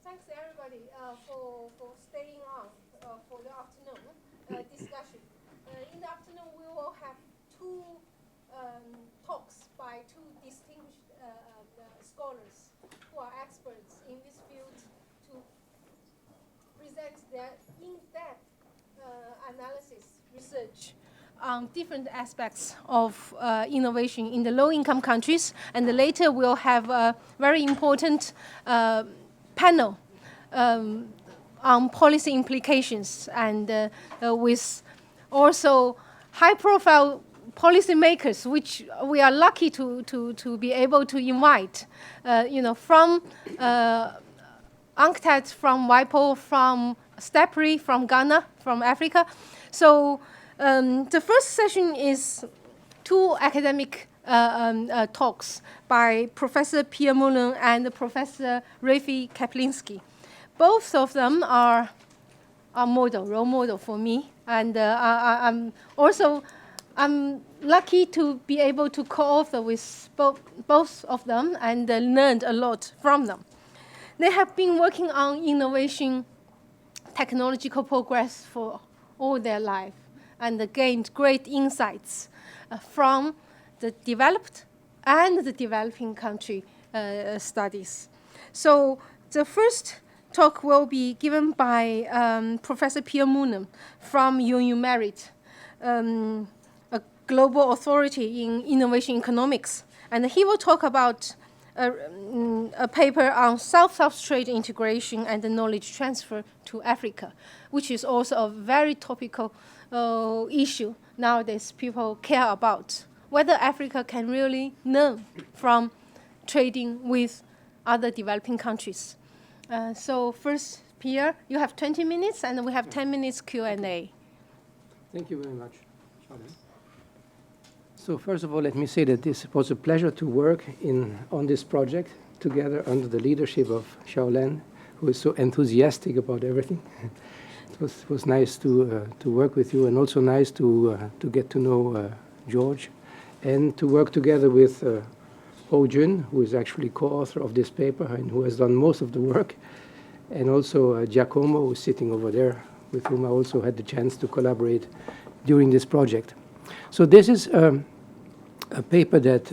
thanks everybody for staying on for the afternoon discussion. In the afternoon, we will have two talks by two distinguished scholars who are experts in this field to present their in-depth analysis research on different aspects of innovation in the low-income countries. And later we'll have a very important panel on policy implications, and with also high-profile policymakers, which we are lucky to be able to invite, from UNCTAD, from WIPO, from STEPRI, from Ghana, from Africa. So the first session is two academic talks by Professor Pierre Moulin and Professor Rafi Kaplinski. Both of them are a role model for me, and I'm lucky to be able to co-author with both of them and learned a lot from them. They have been working on innovation, technological progress for all their life, and gained great insights from the developed and the developing country studies. So the first talk will be given by Professor Pierre Moulin from UNU Merit, a global authority in innovation economics. And he will talk about a paper on South-South trade integration and the knowledge transfer to Africa, which is also a very topical issue nowadays. People care about whether Africa can really learn from trading with other developing countries. So first, Pierre, you have 20 minutes, and we have 10 minutes Q&A. Thank you very much, Charlene. So first of all, let me say that this was a pleasure to work on this project together under the leadership of Xiaolan, who is so enthusiastic about everything. It was nice to work with you, and also nice to get to know George, and to work together with Ho Jun, who is actually co-author of this paper and who has done most of the work, and also Giacomo, who is sitting over there, with whom I also had the chance to collaborate during this project. So this is a paper that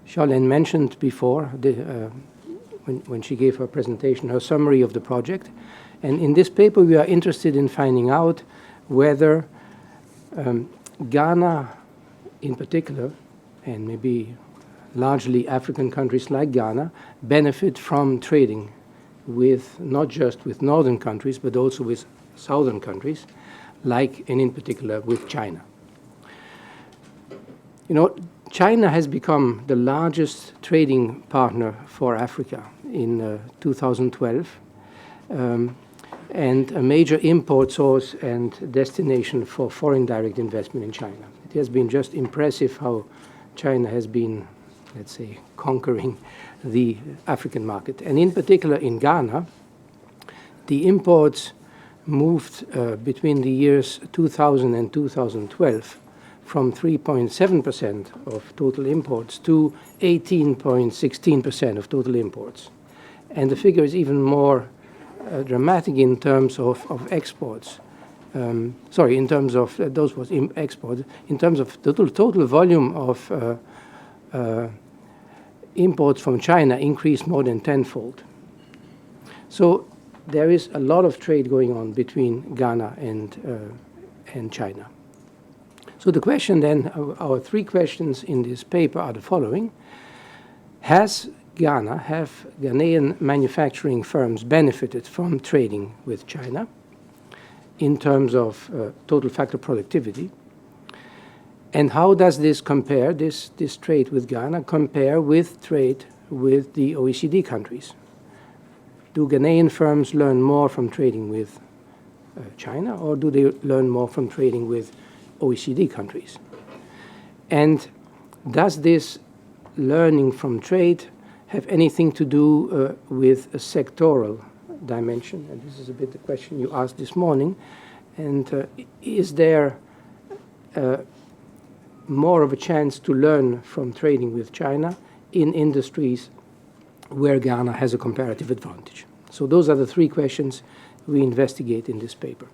Charlene mentioned before when she gave her presentation, her summary of the project. And in this paper, we are interested in finding out whether Ghana in particular, and maybe largely African countries like Ghana, benefit from trading with not just with northern countries, but also with southern countries, and in particular with China. China has become the largest trading partner for Africa in 2012, and a major import source and destination for foreign direct investment in China. It has been just impressive how China has been, let's say, conquering the African market. And in particular in Ghana, the imports moved between the years 2000 and 2012 from 3.7% of total imports to 18.16% of total imports. And the figure is even more dramatic in terms of exports. In terms of those was exports. In terms of the total volume of imports from China increased more than tenfold. So there is a lot of trade going on between Ghana and China. So the question then, our three questions in this paper are the following. Have Ghanaian manufacturing firms benefited from trading with China in terms of total factor productivity? And how does this compare, this trade with Ghana, compare with trade with the OECD countries? Do Ghanaian firms learn more from trading with China, or do they learn more from trading with OECD countries? And does this learning from trade have anything to do with a sectoral dimension? And this is a bit the question you asked this morning. And is there more of a chance to learn from trading with China in industries where Ghana has a comparative advantage? So those are the three questions we investigate in this paper.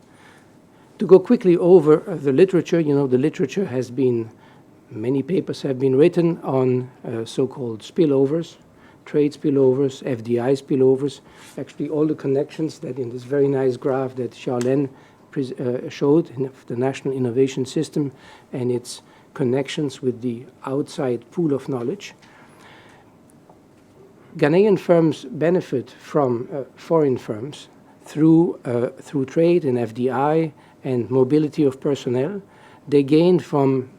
To go quickly over the literature, the literature has been, many papers have been written on so-called spillovers, trade spillovers, FDI spillovers, actually all the connections that in this very nice graph that Xiaolen showed in the National Innovation System and its connections with the outside pool of knowledge. Ghanaian firms benefit from foreign firms through trade and FDI and mobility of personnel. They gained from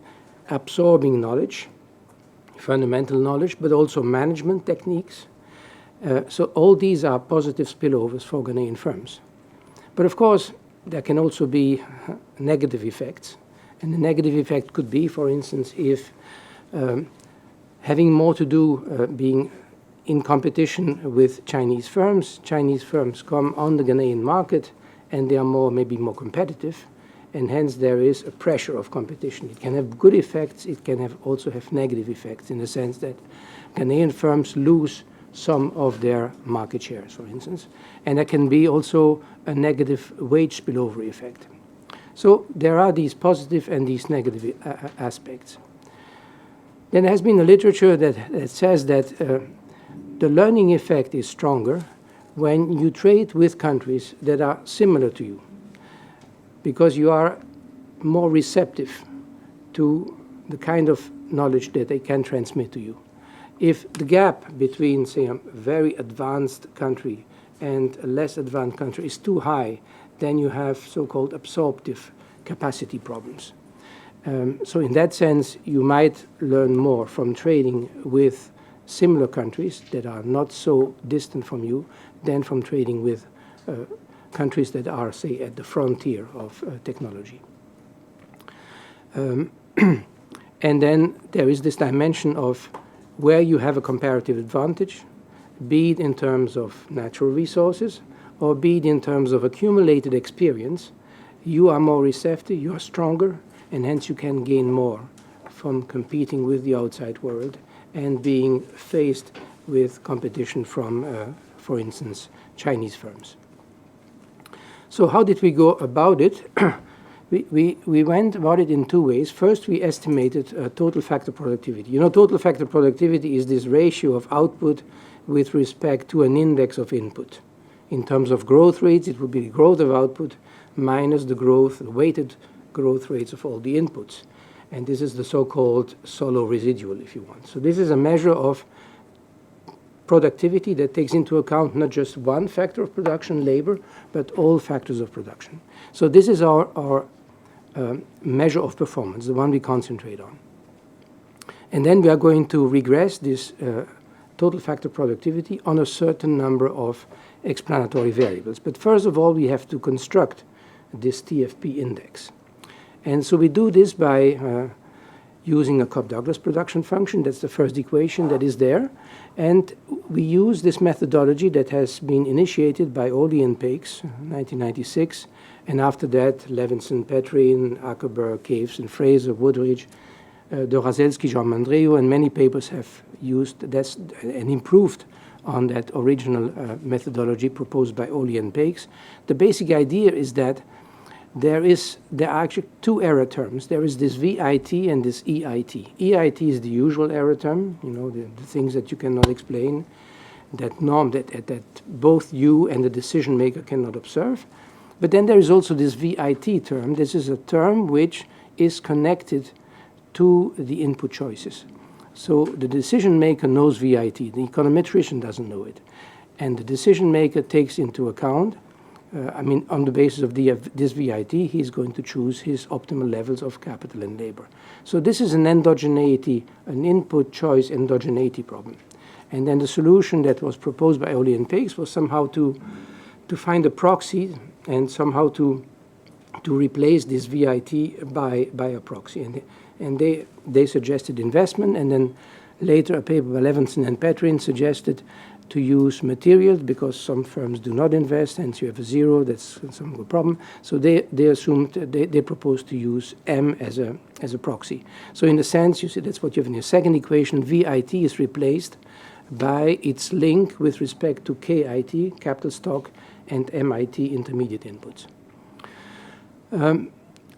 absorbing knowledge, fundamental knowledge, but also management techniques. So all these are positive spillovers for Ghanaian firms. But of course, there can also be negative effects. And the negative effect could be, for instance, if having more to do being in competition with Chinese firms come on the Ghanaian market and they are maybe more competitive, and hence there is a pressure of competition. It can have good effects, it can also have negative effects in the sense that Ghanaian firms lose some of their market shares, for instance, and there can be also a negative wage spillover effect. So there are these positive and these negative aspects. Then there has been a literature that says that the learning effect is stronger when you trade with countries that are similar to you, because you are more receptive to the kind of knowledge that they can transmit to you. If the gap between, say, a very advanced country and a less advanced country is too high, then you have so-called absorptive capacity problems. So in that sense, you might learn more from trading with similar countries that are not so distant from you than from trading with countries that are, say, at the frontier of technology. And then there is this dimension of where you have a comparative advantage, be it in terms of natural resources or be it in terms of accumulated experience. You are more receptive, you are stronger, and hence you can gain more from competing with the outside world and being faced with competition from, for instance, Chinese firms. So how did we go about it? We went about it in two ways. First, we estimated total factor productivity. Total factor productivity is this ratio of output with respect to an index of input. In terms of growth rates, it would be the growth of output minus the weighted growth rates of all the inputs. And this is the so-called solo residual, if you want. So this is a measure of productivity that takes into account not just one factor of production, labor, but all factors of production. So this is our measure of performance, the one we concentrate on. And then we are going to regress this total factor productivity on a certain number of explanatory variables. But first of all, we have to construct this TFP index. And so we do this by using a Cobb-Douglas production function. That's the first equation that is there. And we use this methodology that has been initiated by Oli and Pakes in 1996. And after that, Levinson, Petrin, Ackerberg, Caves, and Fraser, Woodridge, Dorazelski, Jean Mandreu, and many papers have used that and improved on that original methodology proposed by Oli and Pakes. The basic idea is that there are actually two error terms. There is this VIT and this EIT. EIT is the usual error term, the things that you cannot explain, that norm that both you and the decision maker cannot observe. But then there is also this VIT term. This is a term which is connected to the input choices. So the decision maker knows VIT. The econometrician doesn't know it. And the decision maker takes into account, on the basis of this VIT, he's going to choose his optimal levels of capital and labor. So this is an endogeneity, an input choice endogeneity problem. And then the solution that was proposed by Oli and Pakes was somehow to find a proxy and somehow to replace this VIT by a proxy. And they suggested investment, and then later a paper by Levinson and Petrin suggested to use materials because some firms do not invest, hence you have a zero, that's some problem. So they assumed, they proposed to use M as a proxy. So in a sense, you see that's what you have in your second equation, VIT is replaced by its link with respect to KIT, capital stock, and MIT, intermediate inputs.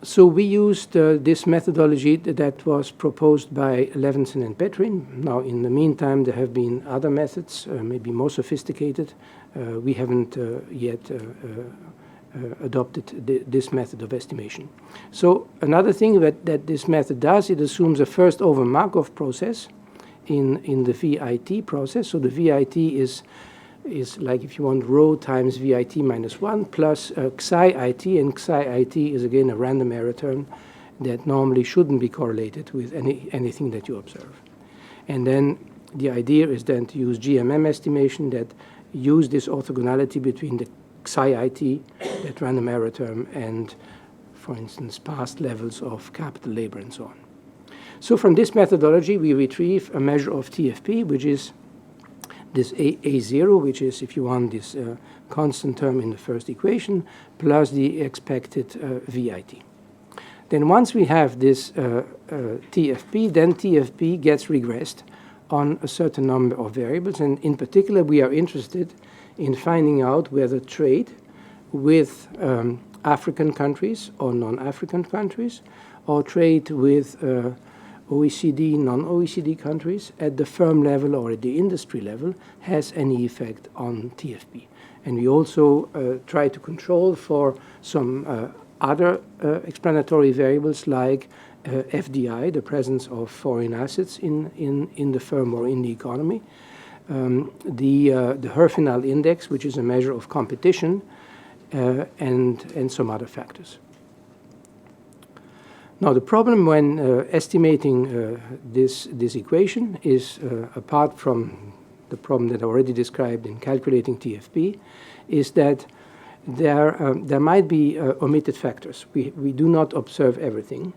So we used this methodology that was proposed by Levinson and Petrin. Now, in the meantime, there have been other methods, maybe more sophisticated. We haven't yet adopted this method of estimation. So another thing that this method does, it assumes a first over Markov process in the VIT process. So the VIT is like, if you want, rho times VIT minus 1 plus psi IT, and psi IT is again a random error term that normally shouldn't be correlated with anything that you observe. And then the idea is then to use GMM estimation that use this orthogonality between the psi IT, that random error term, and, for instance, past levels of capital labor and so on. So from this methodology, we retrieve a measure of TFP, which is this A0, which is, if you want, this constant term in the first equation, plus the expected VIT. Then once we have this TFP, then TFP gets regressed on a certain number of variables. And in particular, we are interested in finding out whether trade with African countries or non-African countries, or trade with OECD, non-OECD countries at the firm level or at the industry level has any effect on TFP. And we also try to control for some other explanatory variables like FDI, the presence of foreign assets in the firm or in the economy, the Herfinal index, which is a measure of competition, and some other factors. Now, the problem when estimating this equation is, apart from the problem that I already described in calculating TFP, is that there might be omitted factors. We do not observe everything.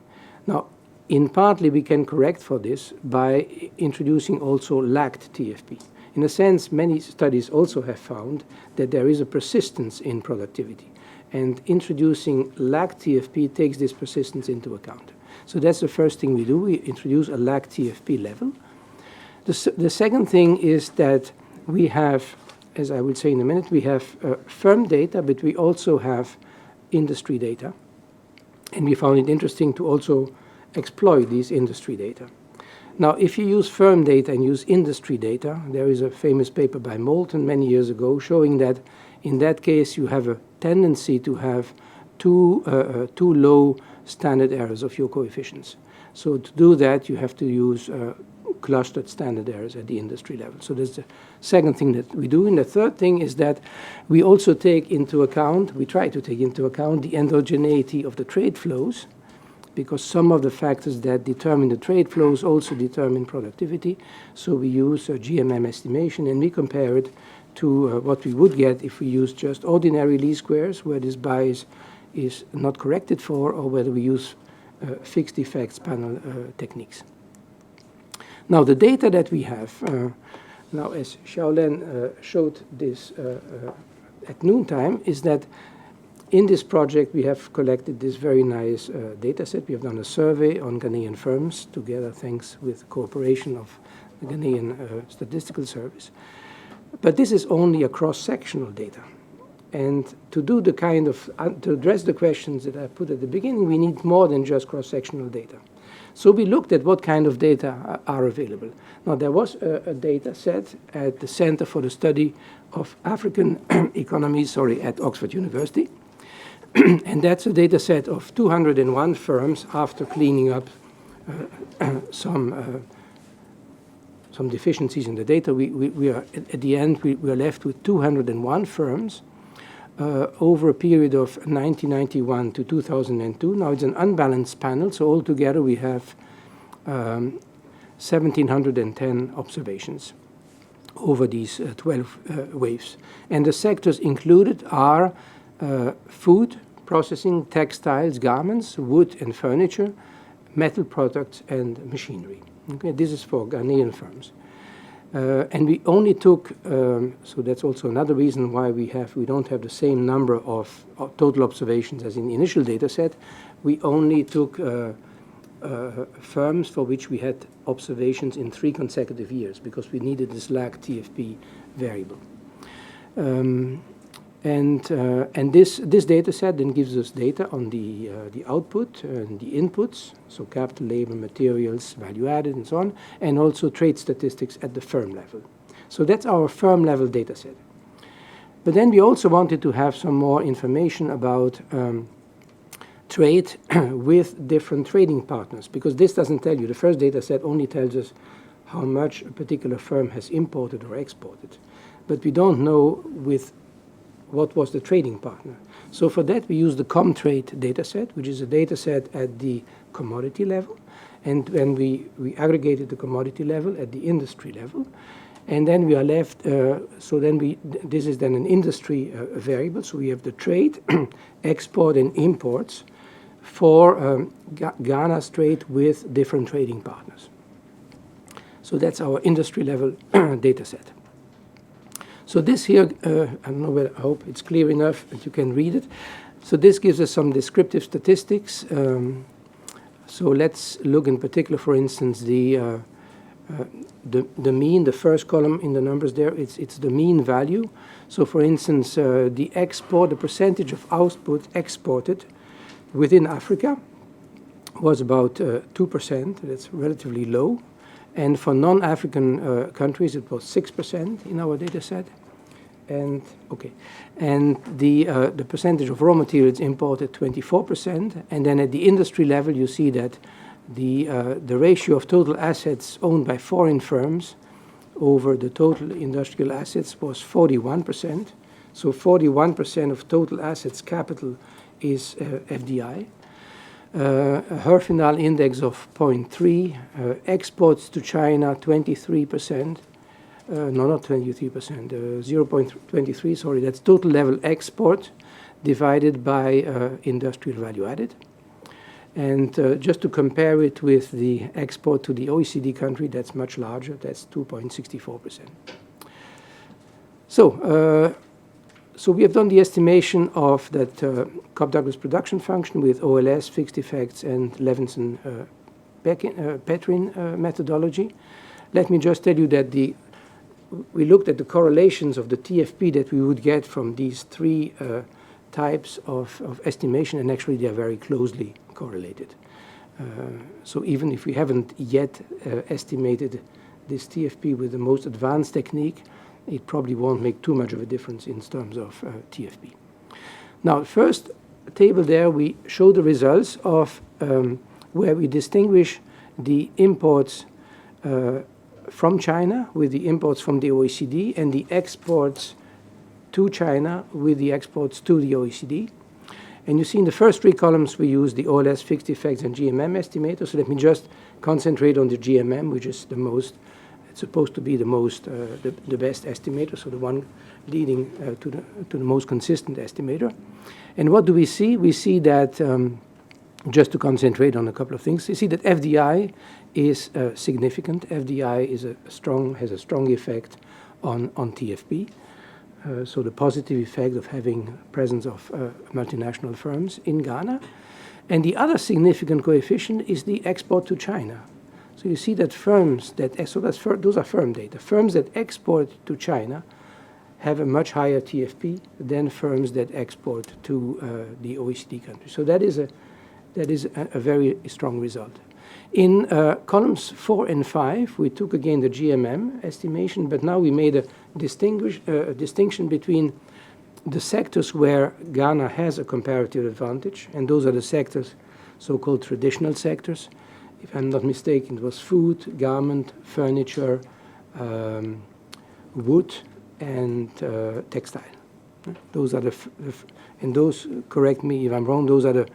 Now, in partly we can correct for this by introducing also lagged TFP. In a sense, many studies also have found that there is a persistence in productivity. And introducing lagged TFP takes this persistence into account. So that's the first thing we do. We introduce a lagged TFP level. The second thing is that we have, as I will say in a minute, we have firm data, but we also have industry data. And we found it interesting to also exploit these industry data. Now, if you use firm data and use industry data, there is a famous paper by Moulton many years ago showing that in that case you have a tendency to have too low standard errors of your coefficients. So to do that, you have to use clustered standard errors at the industry level. So that's the second thing that we do. And the third thing is that we also take into account, we try to take into account the endogeneity of the trade flows, because some of the factors that determine the trade flows also determine productivity. So we use a GMM estimation and we compare it to what we would get if we use just ordinary least squares, where this bias is not corrected for, or whether we use fixed effects panel techniques. Now, the data that we have, now as Xiaolen showed this at noontime, is that in this project we have collected this very nice data set. We have done a survey on Ghanaian firms together, thanks with cooperation of the Ghanaian Statistical Service. But this is only a cross-sectional data. And to do the kind of, to address the questions that I put at the beginning, we need more than just cross-sectional data. So we looked at what kind of data are available. Now, there was a data set at the Center for the Study of African Economies, at Oxford University. And that's a data set of 201 firms after cleaning up some deficiencies in the data. We are, at the end, we are left with 201 firms over a period of 1991 to 2002. Now, it's an unbalanced panel, so altogether we have 1,710 observations over these 12 waves. And the sectors included are food, processing, textiles, garments, wood and furniture, metal products, and machinery. Okay, this is for Ghanaian firms. And we only took, so that's also another reason why we don't have the same number of total observations as in the initial data set. We only took firms for which we had observations in 3 consecutive years because we needed this lag TFP variable. And this data set then gives us data on the output and the inputs, so capital, labor, materials, value added, and so on, and also trade statistics at the firm level. So that's our firm level data set. But then we also wanted to have some more information about trade with different trading partners, because this doesn't tell you. The first data set only tells us how much a particular firm has imported or exported. But we don't know with what was the trading partner. So for that, we use the Comtrade data set, which is a data set at the commodity level. And when we aggregated the commodity level at the industry level, and then we are left, this is then an industry variable. So we have the trade, export, and imports for Ghana's trade with different trading partners. So that's our industry level data set. So this here, I don't know whether, I hope it's clear enough that you can read it. So this gives us some descriptive statistics. So let's look in particular, for instance, the mean, the first column in the numbers there, it's the mean value. So for instance, the percentage of output exported within Africa was about 2%. That's relatively low. And for non-African countries, it was 6% in our data set. And the percentage of raw materials imported, 24%. And then at the industry level, you see that the ratio of total assets owned by foreign firms over the total industrial assets was 41%. So 41% of total assets capital is FDI. A Herfindahl index of 0.3, exports to China 23%, no, not 23%, 0.23, sorry, that's total level export divided by industrial value added. And just to compare it with the export to the OECD country, that's much larger, that's 2.64%. So we have done the estimation of that Cobb-Douglas production function with OLS, fixed effects, and Levinson-Petrin methodology. Let me just tell you that we looked at the correlations of the TFP that we would get from these 3 types of estimation, and actually they are very closely correlated. So even if we haven't yet estimated this TFP with the most advanced technique, it probably won't make too much of a difference in terms of TFP. Now, first table there, we show the results of where we distinguish the imports from China with the imports from the OECD and the exports to China with the exports to the OECD. And you see in the first 3 columns, we use the OLS, fixed effects, and GMM estimator. So let me just concentrate on the GMM, which is the most, it's supposed to be the most, the best estimator, so the one leading to the most consistent estimator. And what do we see? We see that, just to concentrate on a couple of things, you see that FDI is significant. FDI has a strong effect on TFP. So the positive effect of having presence of multinational firms in Ghana. And the other significant coefficient is the export to China. So you see that firms that, those are firm data. Firms that export to China have a much higher TFP than firms that export to the OECD countries. So that is a very strong result. In columns 4 and 5, we took again the GMM estimation, but now we made a distinction between the sectors where Ghana has a comparative advantage, and those are the sectors, so-called traditional sectors. If I'm not mistaken, it was food, garment, furniture, wood, and textile. Those are and those, correct me if I'm wrong, those are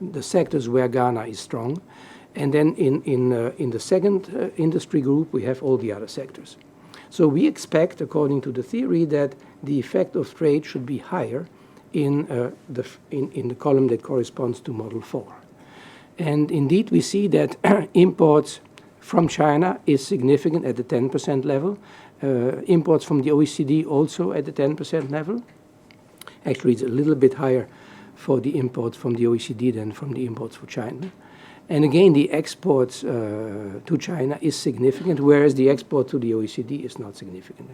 the sectors where Ghana is strong. And then in the second industry group, we have all the other sectors. So we expect, according to the theory, that the effect of trade should be higher in the column that corresponds to Model 4. And indeed, we see that imports from China is significant at the 10% level. Imports from the OECD also at the 10% level. Actually, it's a little bit higher for the imports from the OECD than from the imports for China. And again, the exports to China is significant, whereas the export to the OECD is not significant.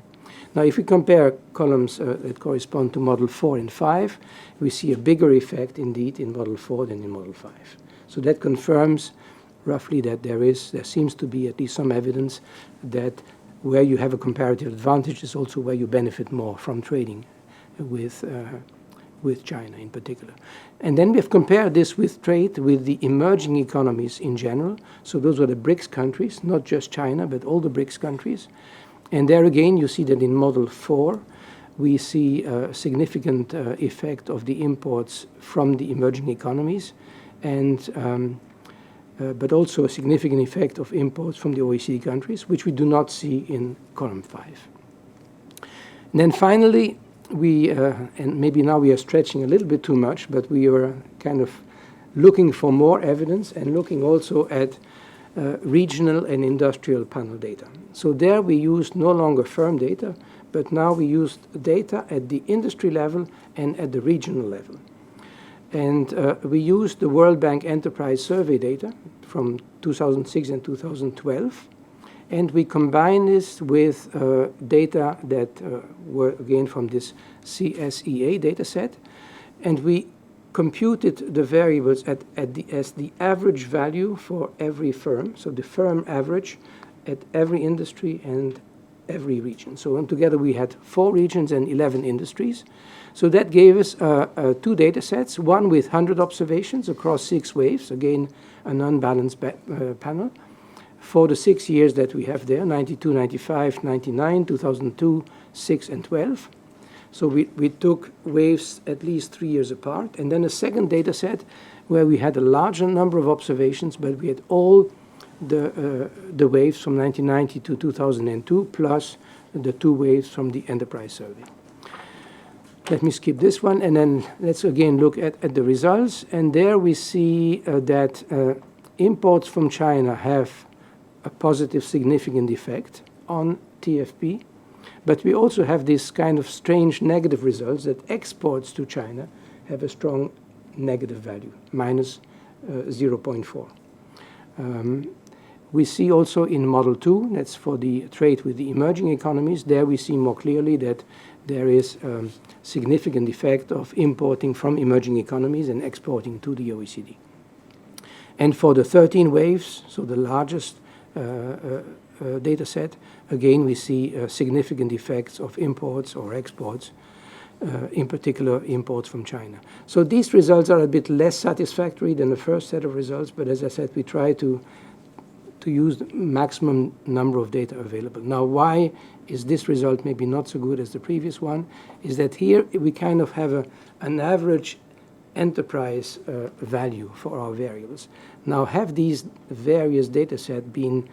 Now, if we compare columns that correspond to Model 4 and 5, we see a bigger effect indeed in Model 4 than in Model 5. So that confirms roughly that there seems to be at least some evidence that where you have a comparative advantage is also where you benefit more from trading with China in particular. And then we have compared this with trade with the emerging economies in general. So those were the BRICS countries, not just China, but all the BRICS countries. And there again, you see that in Model 4, we see a significant effect of the imports from the emerging economies, and but also a significant effect of imports from the OECD countries, which we do not see in column 5. And then finally, and maybe now we are stretching a little bit too much, but we are kind of looking for more evidence and looking also at regional and industrial panel data. So there we used no longer firm data, but now we used data at the industry level and at the regional level. And we used the World Bank Enterprise Survey data from 2006 and 2012. And we combine this with data that were, again, from this CSEA data set. And we computed the variables as the average value for every firm, so the firm average at every industry and every region. So altogether we had 4 regions and 11 industries. So that gave us 2 data sets, one with 100 observations across 6 waves, again, an unbalanced panel, for the 6 years that we have there, 92, 95, 99, 2002, 6, and 12. So we took waves at least 3 years apart. And then a second data set where we had a larger number of observations, but we had all the waves from 1990 to 2002, plus the 2 waves from the Enterprise Survey. Let me skip this one, and then let's again look at the results. And there we see that imports from China have a positive significant effect on TFP. But we also have this kind of strange negative results that exports to China have a strong negative value, minus 0.4. We see also in Model 2, that's for the trade with the emerging economies, there we see more clearly that there is significant effect of importing from emerging economies and exporting to the OECD. And for the 13 waves, so the largest data set, again, we see significant effects of imports or exports, in particular imports from China. So these results are a bit less satisfactory than the first set of results, but as I said, we try to use the maximum number of data available. Now, why is this result maybe not so good as the previous one? Is that here we kind of have an average enterprise value for our variables. Now, have these various data sets been,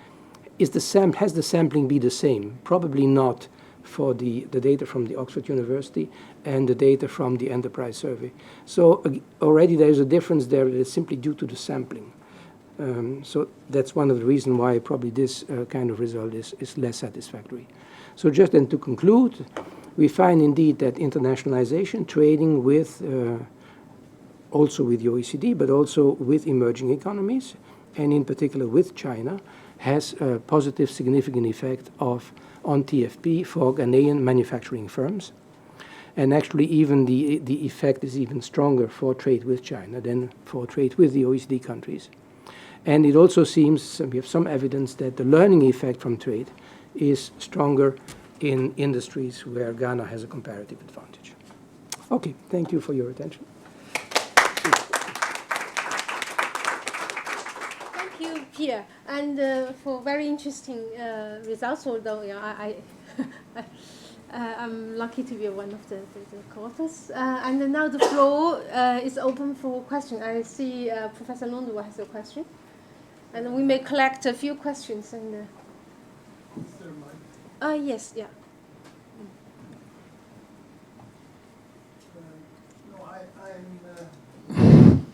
has the sampling be the same? Probably not for the data from the Oxford University and the data from the Enterprise Survey. So already there's a difference there that is simply due to the sampling. So that's one of the reasons why probably this kind of result is less satisfactory. So just then to conclude, we find indeed that internationalization, trading with also with the OECD, but also with emerging economies, and in particular with China, has a positive significant effect on TFP for Ghanaian manufacturing firms. And actually even the effect is even stronger for trade with China than for trade with the OECD countries. And it also seems, we have some evidence that the learning effect from trade is stronger in industries where Ghana has a comparative advantage. Okay, thank you for your attention. Thank you, Pierre, and for very interesting results, although I'm lucky to be one of the co-authors. And now the floor is open for questions. I see Professor Lundu has a question. And we may collect a few questions. And Is there a mic? Yes, yeah. No, I'm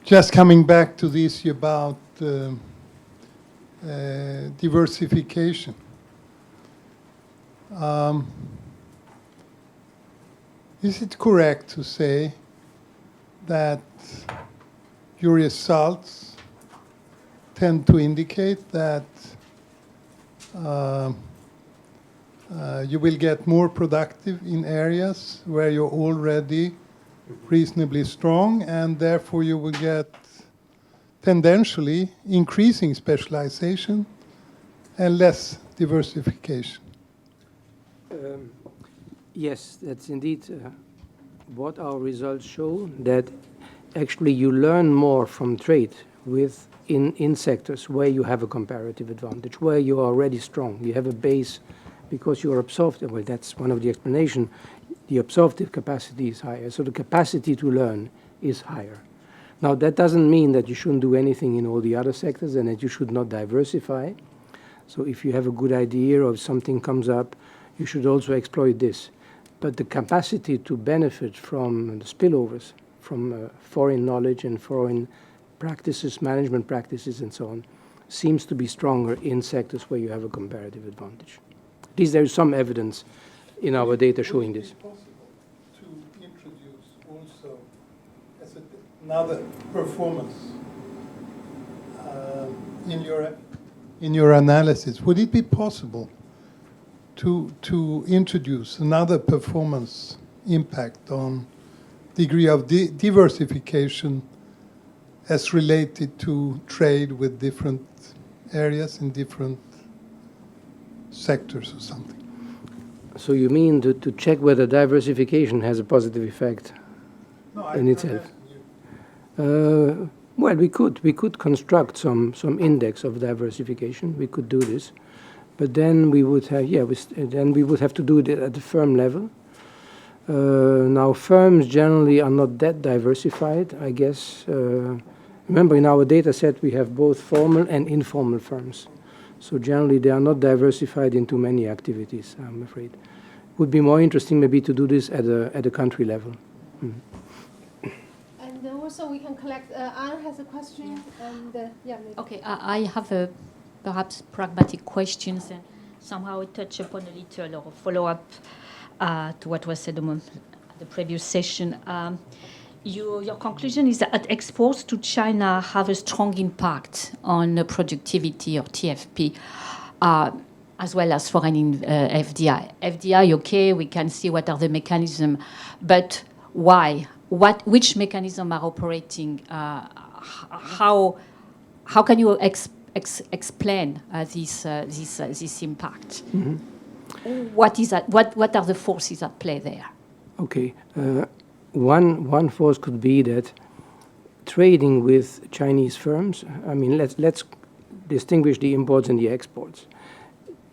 just coming back to the issue about diversification. Is it correct to say that your results tend to indicate that you will get more productive in areas where you're already reasonably strong, and therefore you will get tendentially increasing specialization and less diversification. Yes, that's indeed what our results show, that actually you learn more from trade in sectors where you have a comparative advantage, where you are already strong. You have a base because you are absorptive. Well, that's one of the explanations. The absorptive capacity is higher, so the capacity to learn is higher. Now, that doesn't mean that you shouldn't do anything in all the other sectors and that you should not diversify. So if you have a good idea or if something comes up, you should also exploit this. But the capacity to benefit from the spillovers, from foreign knowledge and foreign practices, management practices and so on, seems to be stronger in sectors where you have a comparative advantage. At least there is some evidence in our data showing this. Would it be possible to introduce also as another performance in your analysis? Would it be possible to introduce another performance impact on degree of diversification as related to trade with different areas in different sectors or something? So you mean to check whether diversification has a positive effect in itself? Well, we could construct some index of diversification. We could do this, but then we would have to do it at the firm level. Now, firms generally are not that diversified, I guess. Remember, in our data set, we have both formal and informal firms. So generally, they are not diversified into many activities, I'm afraid. Would be more interesting maybe to do this at a country level. Mm. And also we can collect, Anne has a question, and maybe. Okay, I have a perhaps pragmatic questions and somehow touch upon a little or follow up to what was said at the previous session. Your conclusion is that exports to China have a strong impact on productivity or TFP, as well as foreign FDI. FDI, okay, we can see what are the mechanisms, but why? Which mechanisms are operating? How can you explain this impact? Mm-hmm. What is that? What are the forces at play there? Okay. One force could be that trading with Chinese firms, I mean, let's distinguish the imports and the exports.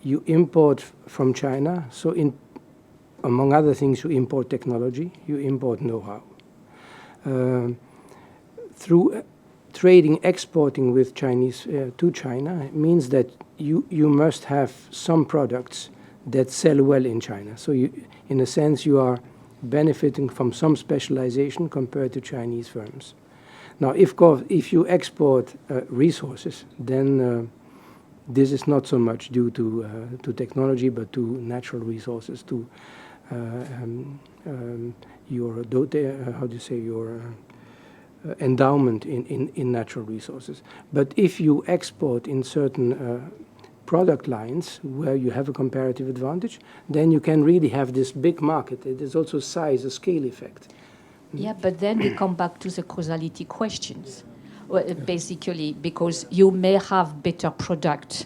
You import from China, so among other things, you import technology, you import know-how. Through trading, exporting with Chinese to China, it means that you must have some products that sell well in China. So in a sense, you are benefiting from some specialization compared to Chinese firms. Now, if you export resources, then this is not so much due to technology, but to natural resources, to your endowment in natural resources. But if you export in certain product lines where you have a comparative advantage, then you can really have this big market. It is also size, a scale effect. Yeah, but then we come back to the causality questions. Well, basically, because you may have better product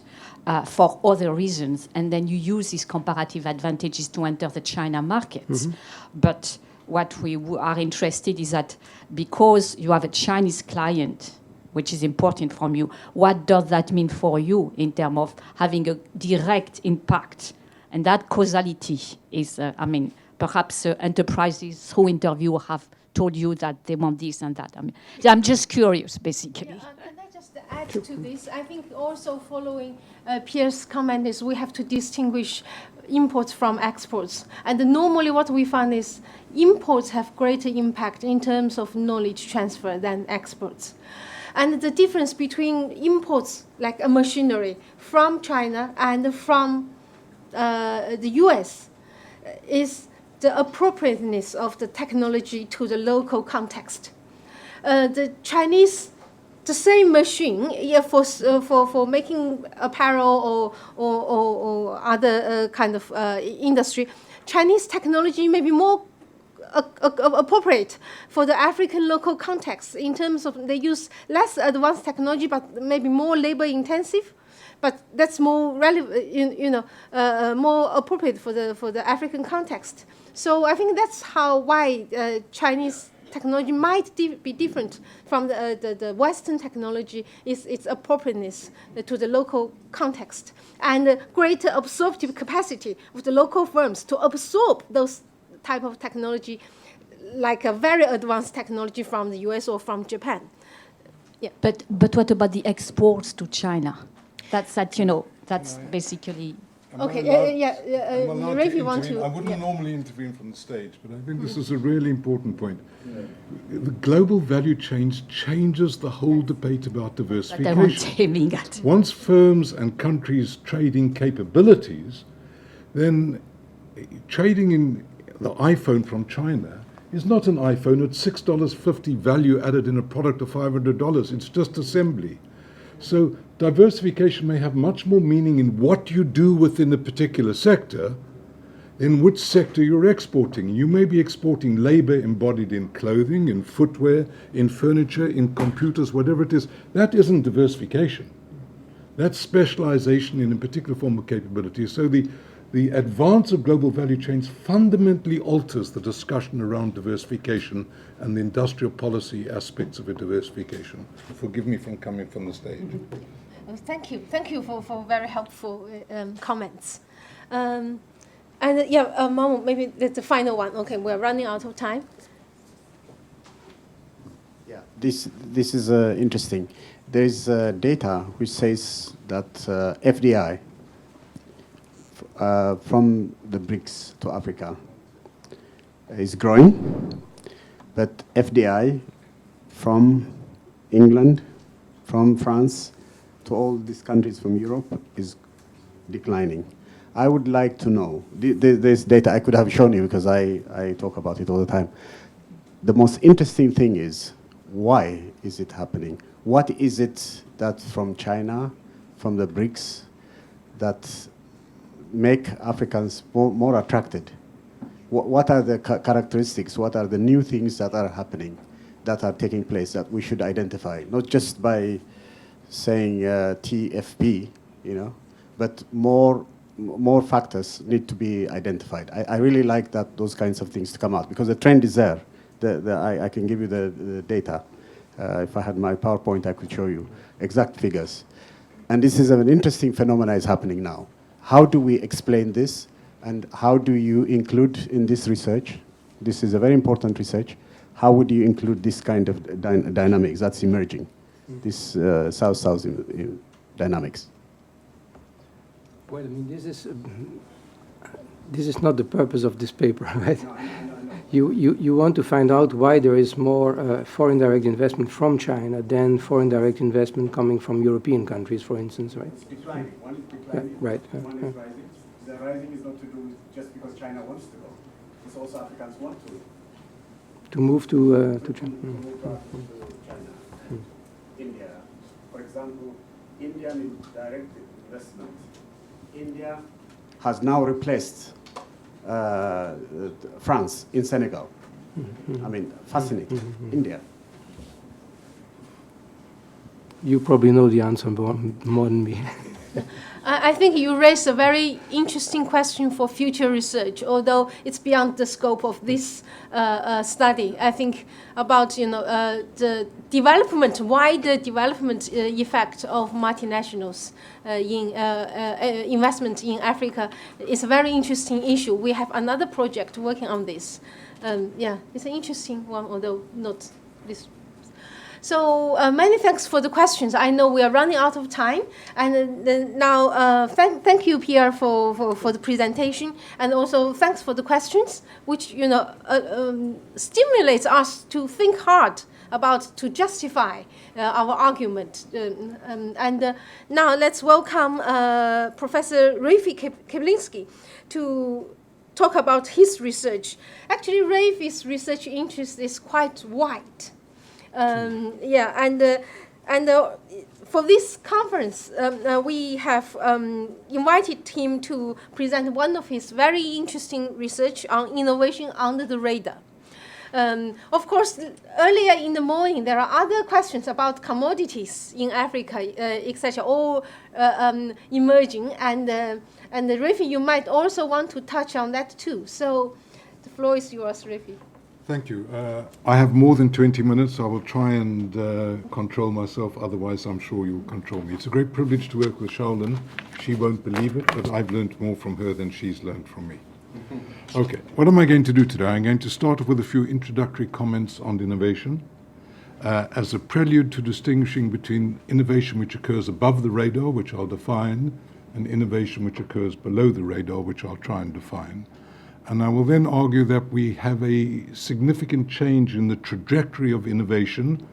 for other reasons, and then you use these comparative advantages to enter the China markets. Mm-hmm. But what we are interested is that because you have a Chinese client, which is important from you, what does that mean for you in terms of having a direct impact? And that causality is, perhaps enterprises who interview have told you that they want this and that. I'm just curious, basically. Yeah, can I just add to this? I think also following Pierre's comment is we have to distinguish imports from exports. And normally what we find is imports have greater impact in terms of knowledge transfer than exports. And the difference between imports, like a machinery, from China and from the US is the appropriateness of the technology to the local context. the Chinese, the same machine, yeah, for making apparel or other kind of industry, Chinese technology may be more appropriate for the African local context in terms of they use less advanced technology but maybe more labor intensive, but that's more relevant, more appropriate for the African context. So I think that's why Chinese technology might be different from the Western technology, is its appropriateness to the local context and greater absorptive capacity of the local firms to absorb those type of technology, like a very advanced technology from the US or from Japan. Yeah. But what about the exports to China? That's basically. Okay, Rafe, you want to? I wouldn't normally intervene from the stage, but I think this is a really important point. The global value chain changes the whole debate about diversification. That I was aiming at. Once firms and countries trading capabilities, then trading in the iPhone from China is not an iPhone. It's $6.50 value added in a product of $500. It's just assembly. So diversification may have much more meaning in what you do within a particular sector than which sector you're exporting. You may be exporting labor embodied in clothing, in footwear, in furniture, in computers, whatever it is. That isn't diversification. That's specialization in a particular form of capability. So the advance of global value chains fundamentally alters the discussion around diversification and the industrial policy aspects of a diversification. Forgive me for coming from the stage. Thank you for very helpful comments. And Mamu, maybe the final one. Okay, we're running out of time. Yeah, this is interesting. There is data which says that FDI from the BRICS to Africa is growing, but FDI from England, from France, to all these countries from Europe is declining. I would like to know, this data I could have shown you because I talk about it all the time. The most interesting thing is, why is it happening? What is it that from China, from the BRICS, that make Africans more attracted? What are the characteristics? What are the new things that are happening, that are taking place, that we should identify? Not just by saying TFP, but more factors need to be identified. I really like those kinds of things to come out, because the trend is there. I can give you the data. If I had my PowerPoint, I could show you exact figures. And this is an interesting phenomenon is happening now. How do we explain this, and how do you include in this research? This is a very important research. How would you include this kind of dynamics that's emerging, this South-South dynamics? Well, I mean, this is not the purpose of this paper, right? No. You want to find out why there is more foreign direct investment from China than foreign direct investment coming from European countries, for instance, right? It's declining. One is declining. Yeah, right. One is rising. The rising is not to do just because China wants to go. It's also Africans want to move to China. To move to China. India, for example, Indian direct investment. India has now replaced France in Senegal. I mean, fascinating. India. You probably know the answer more than me. I think you raised a very interesting question for future research, although it's beyond the scope of this study. I think about the development, wider development effect of multinationals in investment in Africa is a very interesting issue. We have another project working on this. It's an interesting one, although not this. So many thanks for the questions. I know we are running out of time, and now thank you, Pierre, for the presentation, and also thanks for the questions, which stimulates us to think hard about to justify our argument. Now let's welcome Professor Rafe Kiblinski to talk about his research. Actually, Rafe's research interest is quite wide. Yeah, and for this conference, we have invited him to present one of his very interesting research on innovation under the radar. Of course, earlier in the morning, there are other questions about commodities in Africa, etc., all emerging. And Rafi, you might also want to touch on that too. So the floor is yours, Rafi. Thank you. I have more than 20 minutes. I will try and control myself. Otherwise, I'm sure you'll control me. It's a great privilege to work with Sheldon. She won't believe it, but I've learned more from her than she's learned from me. Okay, what am I going to do today? I'm going to start off with a few introductory comments on innovation as a prelude to distinguishing between innovation which occurs above the radar, which I'll define, and innovation which occurs below the radar, which I'll try and define. And I will then argue that we have a significant change in the trajectory of innovation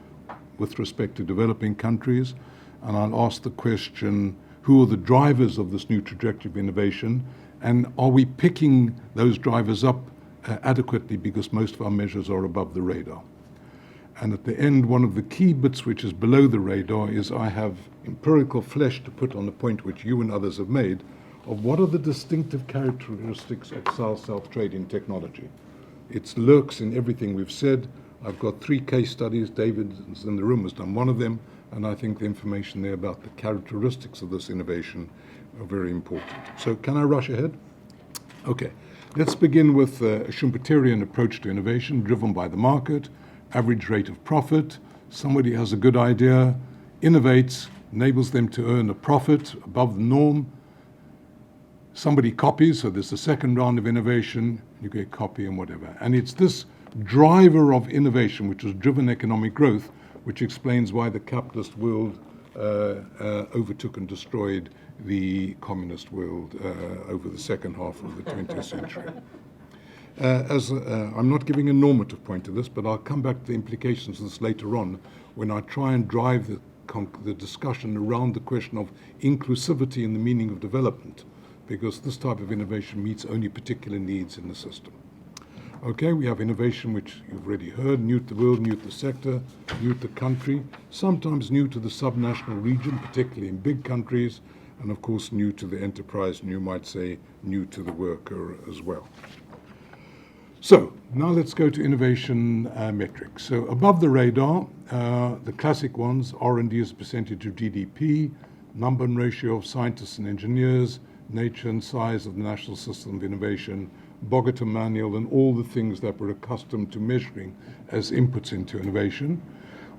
with respect to developing countries. And I'll ask the question, who are the drivers of this new trajectory of innovation? And are we picking those drivers up adequately, because most of our measures are above the radar? And at the end, one of the key bits which is below the radar is I have empirical flesh to put on the point which you and others have made of what are the distinctive characteristics of self-trading technology. It lurks in everything we've said. I've got 3 case studies. David is in the room, has done one of them, and I think the information there about the characteristics of this innovation are very important. So can I rush ahead? Okay, let's begin with a Schumpeterian approach to innovation driven by the market, average rate of profit. Somebody has a good idea, innovates, enables them to earn a profit above the norm. Somebody copies, so there's the second round of innovation, you get copy and whatever. And it's this driver of innovation which has driven economic growth, which explains why the capitalist world overtook and destroyed the communist world over the second half of the 20th century. I'm not giving a normative point to this, but I'll come back to the implications of this later on when I try and drive the discussion around the question of inclusivity in the meaning of development, because this type of innovation meets only particular needs in the system. Okay, we have innovation which you've already heard, new to the world, new to the sector, new to the country, sometimes new to the subnational region, particularly in big countries, and of course new to the enterprise, and you might say new to the worker as well. So now let's go to innovation metrics. So above the radar, the classic ones, R&D as a percentage of GDP, number and ratio of scientists and engineers, nature and size of the national system of innovation, Bogota manual, and all the things that we're accustomed to measuring as inputs into innovation.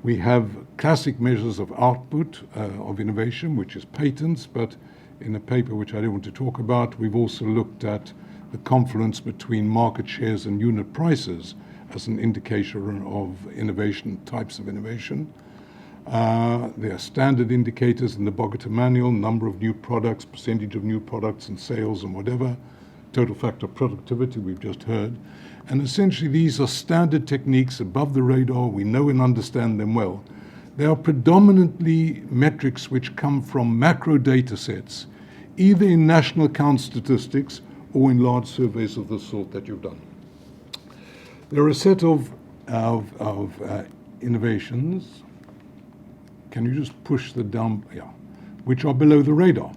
We have classic measures of output of innovation, which is patents, but in a paper which I don't want to talk about, we've also looked at the confluence between market shares and unit prices as an indicator of innovation, types of innovation. There are standard indicators in the Bogota manual, number of new products, percentage of new products and sales and whatever, total factor of productivity we've just heard. And essentially these are standard techniques above the radar. We know and understand them well. They are predominantly metrics which come from macro data sets, either in national account statistics or in large surveys of the sort that you've done. There are a set of innovations. Can you just push the down? Yeah, which are below the radar.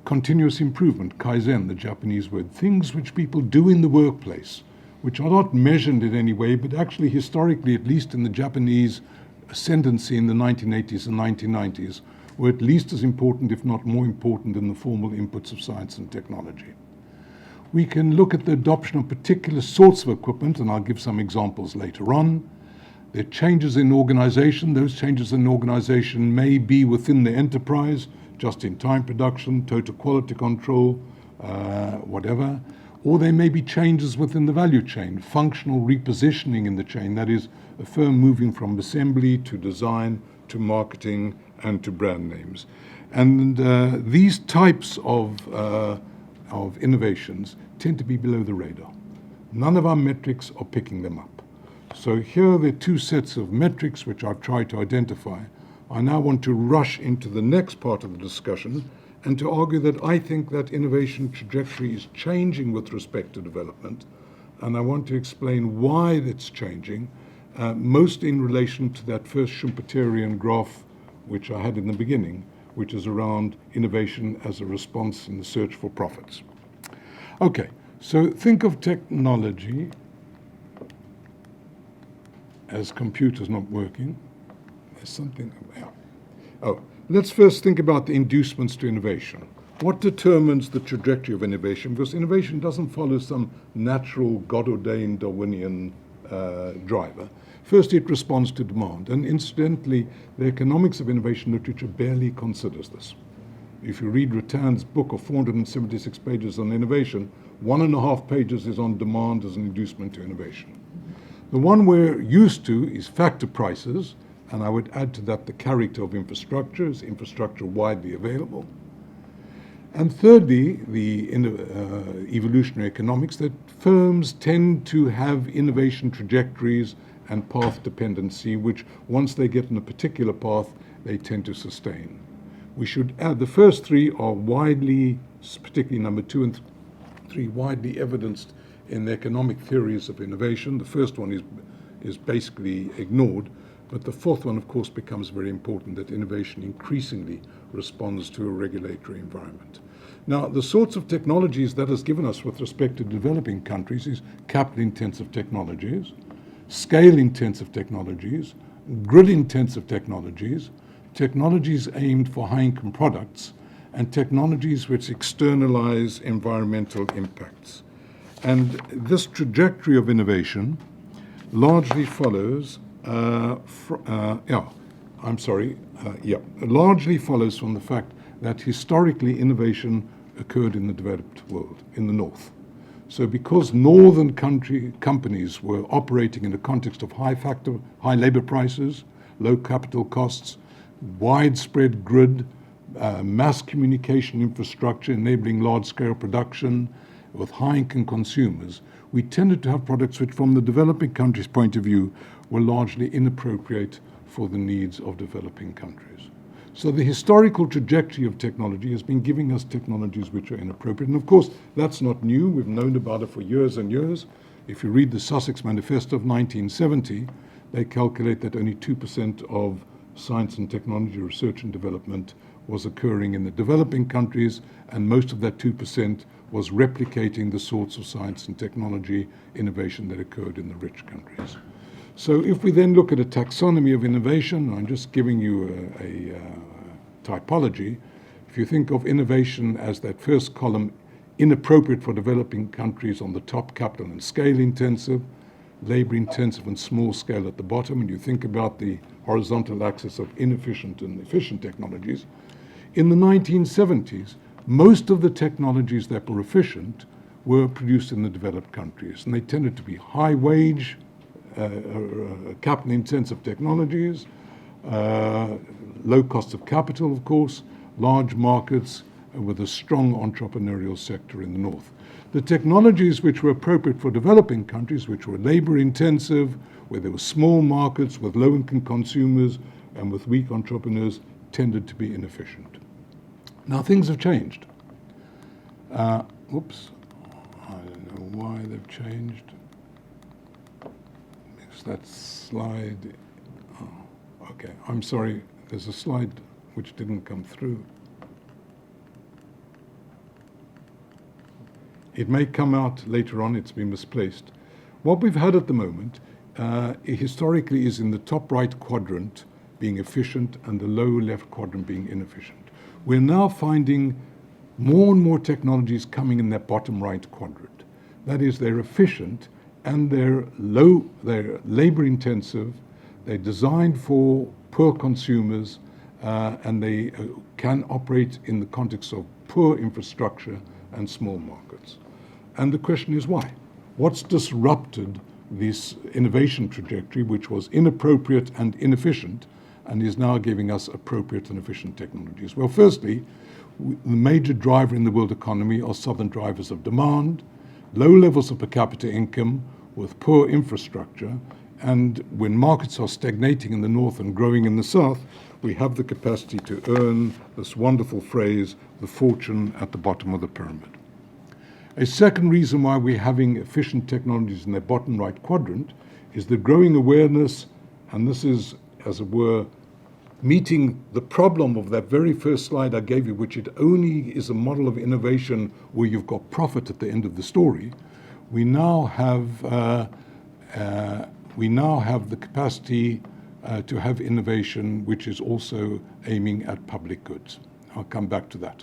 Continuous improvement, Kaizen, the Japanese word, things which people do in the workplace, which are not measured in any way, but actually historically, at least in the Japanese ascendancy in the 1980s and 1990s, were at least as important, if not more important, than the formal inputs of science and technology. We can look at the adoption of particular sorts of equipment, and I'll give some examples later on. There are changes in organization. Those changes in organization may be within the enterprise, just-in-time production, total quality control, whatever. Or there may be changes within the value chain, functional repositioning in the chain, that is, a firm moving from assembly to design to marketing and to brand names. And these types of innovations tend to be below the radar. None of our metrics are picking them up. So here are the 2 sets of metrics which I've tried to identify. I now want to rush into the next part of the discussion and to argue that I think that innovation trajectory is changing with respect to development. And I want to explain why it's changing most in relation to that first Schumpeterian graph which I had in the beginning, which is around innovation as a response in the search for profits. Okay, so think of technology as computers not working. There's something, yeah. Oh, let's first think about the inducements to innovation. What determines the trajectory of innovation? Because innovation doesn't follow some natural, God-ordained Darwinian driver. First, it responds to demand. And incidentally, the economics of innovation literature barely considers this. If you read Rattan's book of 476 pages on innovation, 1.5 pages is on demand as an inducement to innovation. The one we're used to is factor prices, and I would add to that the character of infrastructure. Is infrastructure widely available? And thirdly, the evolutionary economics, that firms tend to have innovation trajectories and path dependency, which once they get in a particular path, they tend to sustain. We should add the first three are widely, particularly number 2 and 3, widely evidenced in the economic theories of innovation. The first one is basically ignored, but the fourth one, of course, becomes very important, that innovation increasingly responds to a regulatory environment. Now, the sorts of technologies that has given us with respect to developing countries is capital-intensive technologies, scale-intensive technologies, grid-intensive technologies, technologies aimed for high-income products, and technologies which externalize environmental impacts. And this trajectory of innovation largely follows largely follows from the fact that historically innovation occurred in the developed world, in the North. So because northern companies were operating in the context of high labor prices, low capital costs, widespread grid, mass communication infrastructure enabling large-scale production with high-income consumers, we tended to have products which, from the developing countries' point of view, were largely inappropriate for the needs of developing countries. So the historical trajectory of technology has been giving us technologies which are inappropriate. And of course, that's not new. We've known about it for years and years. If you read the Sussex Manifesto of 1970, they calculate that only 2% of science and technology research and development was occurring in the developing countries, and most of that 2% was replicating the sorts of science and technology innovation that occurred in the rich countries. So if we then look at a taxonomy of innovation, I'm just giving you a typology. If you think of innovation as that first column, inappropriate for developing countries on the top, capital and scale intensive, labor intensive and small scale at the bottom, and you think about the horizontal axis of inefficient and efficient technologies. In the 1970s, most of the technologies that were efficient were produced in the developed countries, and they tended to be high wage, capital-intensive technologies, low cost of capital, of course, large markets with a strong entrepreneurial sector in the North. The technologies which were appropriate for developing countries, which were labor-intensive, where there were small markets with low-income consumers and with weak entrepreneurs, tended to be inefficient. Now, things have changed. Oops, I don't know why they've changed. That slide, okay, I'm sorry, there's a slide which didn't come through. It may come out later on, it's been misplaced. What we've had at the moment historically is in the top right quadrant being efficient and the low left quadrant being inefficient. We're now finding more and more technologies coming in that bottom right quadrant. That is, they're efficient and they're labor intensive, they're designed for poor consumers, and they can operate in the context of poor infrastructure and small markets. And the question is why? What's disrupted this innovation trajectory, which was inappropriate and inefficient, and is now giving us appropriate and efficient technologies? Well, firstly, the major driver in the world economy are southern drivers of demand, low levels of per capita income with poor infrastructure, and when markets are stagnating in the north and growing in the south, we have the capacity to earn this wonderful phrase, the fortune at the bottom of the pyramid. A second reason why we're having efficient technologies in the bottom right quadrant is the growing awareness, and this is, as it were, meeting the problem of that very first slide I gave you, which it only is a model of innovation where you've got profit at the end of the story. We now have the capacity to have innovation which is also aiming at public goods. I'll come back to that.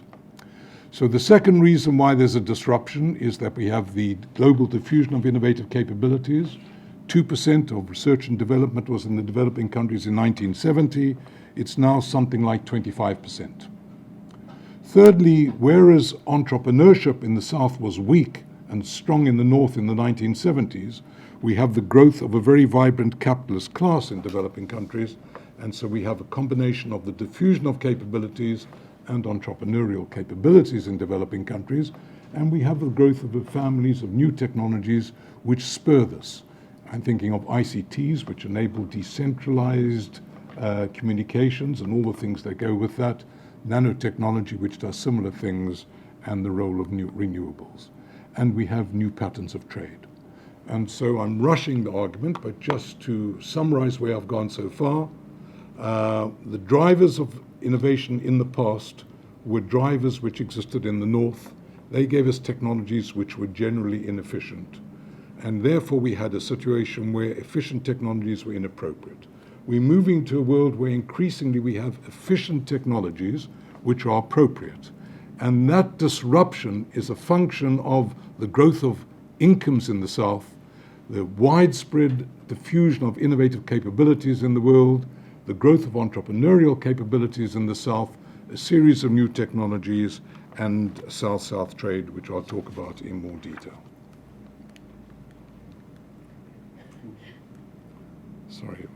So the second reason why there's a disruption is that we have the global diffusion of innovative capabilities. 2% of research and development was in the developing countries in 1970. It's now something like 25%. Thirdly, whereas entrepreneurship in the South was weak and strong in the North in the 1970s, we have the growth of a very vibrant capitalist class in developing countries, and so we have a combination of the diffusion of capabilities and entrepreneurial capabilities in developing countries, and we have the growth of the families of new technologies which spur this. I'm thinking of ICTs, which enable decentralized communications and all the things that go with that, nanotechnology, which does similar things, and the role of new renewables. And we have new patterns of trade. And so I'm rushing the argument, but just to summarize where I've gone so far, the drivers of innovation in the past were drivers which existed in the North. They gave us technologies which were generally inefficient. And therefore we had a situation where efficient technologies were inappropriate. We're moving to a world where increasingly we have efficient technologies which are appropriate. And that disruption is a function of the growth of incomes in the South, the widespread diffusion of innovative capabilities in the world, the growth of entrepreneurial capabilities in the South, a series of new technologies, and South-South trade, which I'll talk about in more detail. Sorry,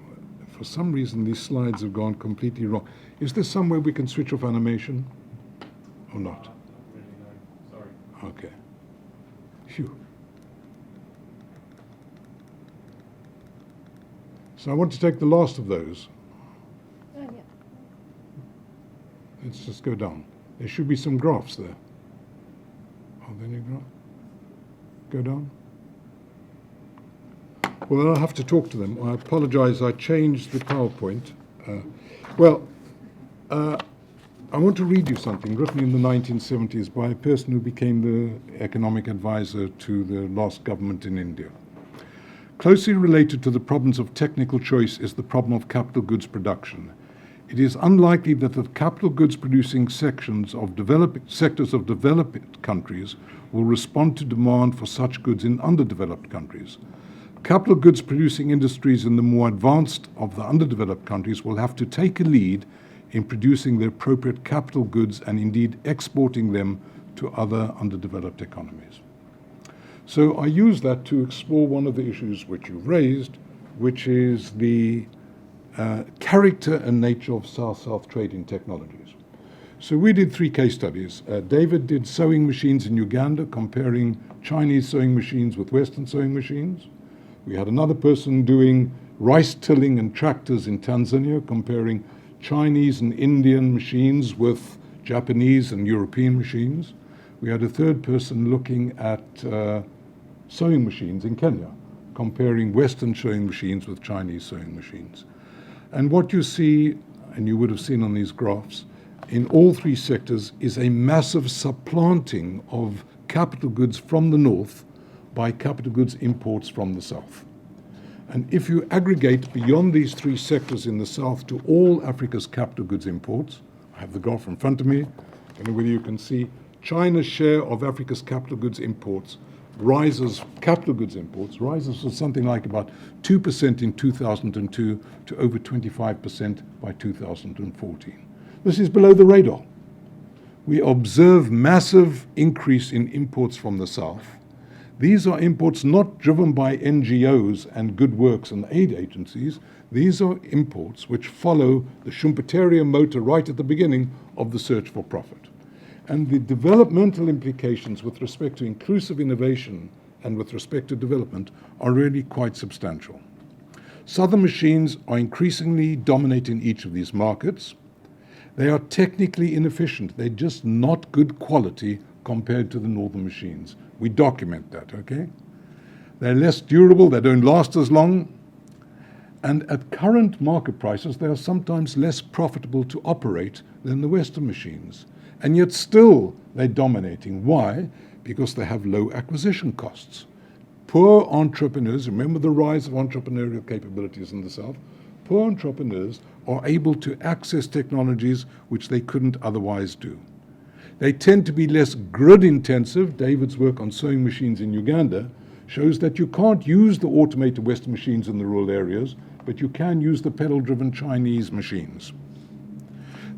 for some reason these slides have gone completely wrong. Is there somewhere we can switch off animation or not? Really, no. Sorry. Okay. Phew. So I want to take the last of those. Yeah. Let's just go down. There should be some graphs there. Are there any graphs? Go down. Well, I'll have to talk to them. I apologize, I changed the PowerPoint. I want to read you something written in the 1970s by a person who became the economic advisor to the last government in India. Closely related to the problems of technical choice is the problem of capital goods production. It is unlikely that the capital goods producing sectors of developed countries will respond to demand for such goods in underdeveloped countries. Capital goods producing industries in the more advanced of the underdeveloped countries will have to take a lead in producing the appropriate capital goods and indeed exporting them to other underdeveloped economies. So I use that to explore one of the issues which you've raised, which is the character and nature of South-South trading technologies. So we did 3 case studies. David did sewing machines in Uganda, comparing Chinese sewing machines with Western sewing machines. We had another person doing rice tilling and tractors in Tanzania, comparing Chinese and Indian machines with Japanese and European machines. We had a third person looking at sewing machines in Kenya, comparing Western sewing machines with Chinese sewing machines. And what you see, and you would have seen on these graphs, in all 3 sectors is a massive supplanting of capital goods from the North by capital goods imports from the South. And if you aggregate beyond these 3 sectors in the South to all Africa's capital goods imports, I have the graph in front of me, I don't know whether you can see, China's share of Africa's capital goods imports rises from something like about 2% in 2002 to over 25% by 2014. This is below the radar. We observe massive increase in imports from the South. These are imports not driven by NGOs and good works and aid agencies. These are imports which follow the Schumpeterian motor right at the beginning of the search for profit. And the developmental implications with respect to inclusive innovation and with respect to development are really quite substantial. Southern machines are increasingly dominating each of these markets. They are technically inefficient. They're just not good quality compared to the northern machines. We document that, okay? They're less durable, they don't last as long, And at current market prices, they are sometimes less profitable to operate than the Western machines. And yet still they're dominating. Why? Because they have low acquisition costs. Poor entrepreneurs, remember the rise of entrepreneurial capabilities in the South? Poor entrepreneurs are able to access technologies which they couldn't otherwise do. They tend to be less grid intensive. David's work on sewing machines in Uganda shows that you can't use the automated Western machines in the rural areas, but you can use the pedal-driven Chinese machines.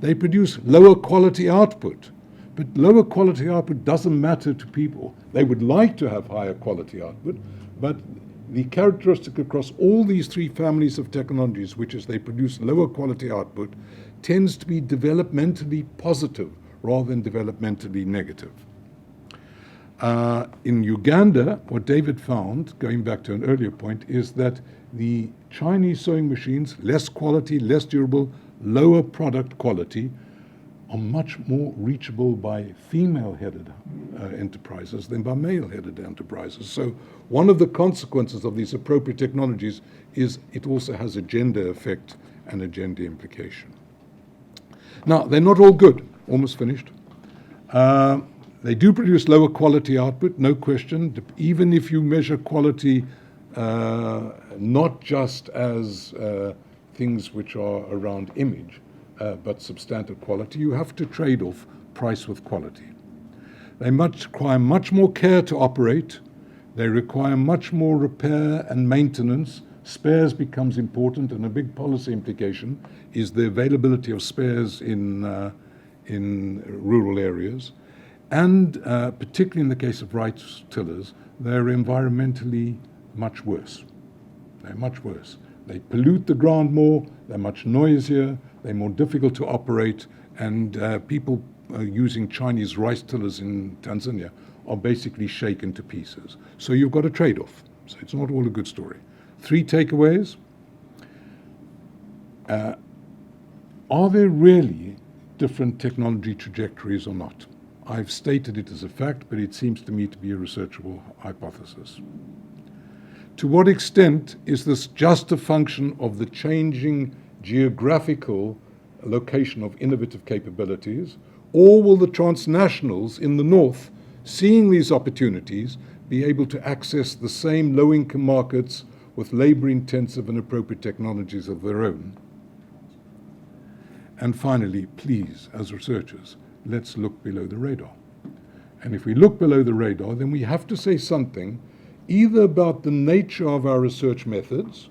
They produce lower quality output, but lower quality output doesn't matter to people. They would like to have higher quality output, but the characteristic across all these three families of technologies, which is they produce lower quality output, tends to be developmentally positive rather than developmentally negative. In Uganda, what David found, going back to an earlier point, is that the Chinese sewing machines, less quality, less durable, lower product quality, are much more reachable by female-headed enterprises than by male-headed enterprises. So one of the consequences of these appropriate technologies is it also has a gender effect and a gender implication. Now, they're not all good. Almost finished. They do produce lower quality output, no question, even if you measure quality not just as things which are around image, but substantive quality. You have to trade off price with quality. They require much more care to operate. They require much more repair and maintenance. Spares becomes important, and a big policy implication is the availability of spares in rural areas. And particularly in the case of rice tillers, they're environmentally much worse. They're much worse. They pollute the ground more, they're much noisier, they're more difficult to operate, and people using Chinese rice tillers in Tanzania are basically shaken to pieces. So you've got a trade-off. So it's not all a good story. 3 takeaways. Are there really different technology trajectories or not? I've stated it as a fact, but it seems to me to be a researchable hypothesis. To what extent is this just a function of the changing geographical location of innovative capabilities, or will the transnationals in the north, seeing these opportunities, be able to access the same low-income markets with labor-intensive and appropriate technologies of their own? And finally, please, as researchers, let's look below the radar. And if we look below the radar, then we have to say something either about the nature of our research methods,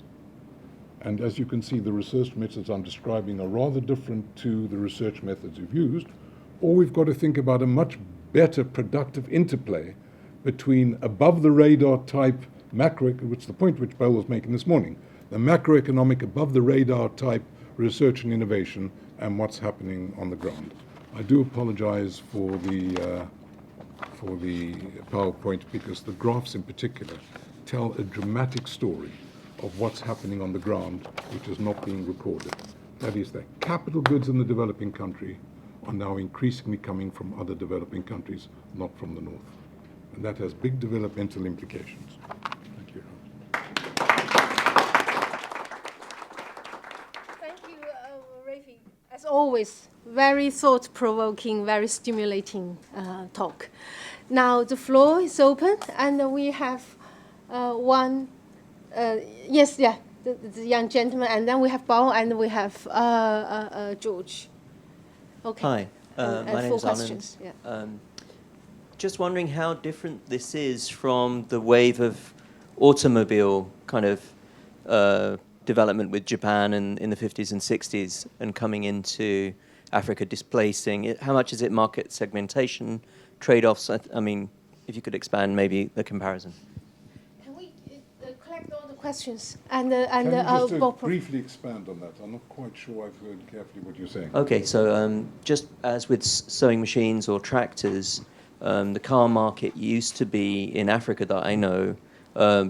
and as you can see, the research methods I'm describing are rather different to the research methods we've used, or we've got to think about a much better productive interplay between above the radar type macro, which is the point which Beau was making this morning, the macroeconomic above the radar type research and innovation and what's happening on the ground. I do apologize for the PowerPoint, because the graphs in particular tell a dramatic story of what's happening on the ground, which is not being recorded. That is that capital goods in the developing country are now increasingly coming from other developing countries, not from the north. And that has big developmental implications. Thank you. Thank you, Rafi. As always, very thought-provoking, very stimulating talk. Now the floor is open, and we have the young gentleman, and then we have Bao, and we have George. Okay. Hi, my name is questions. Anand. Yeah. Just wondering how different this is from the wave of automobile kind of development with Japan in the 50s and 60s and coming into Africa, displacing it. How much is it market segmentation, trade-offs? I mean, if you could expand maybe the comparison. Can we collect all the questions and Can you just Bob, briefly expand on that? I'm not quite sure I've heard carefully what you're saying. Okay, so just as with sewing machines or tractors, the car market used to be in Africa that I know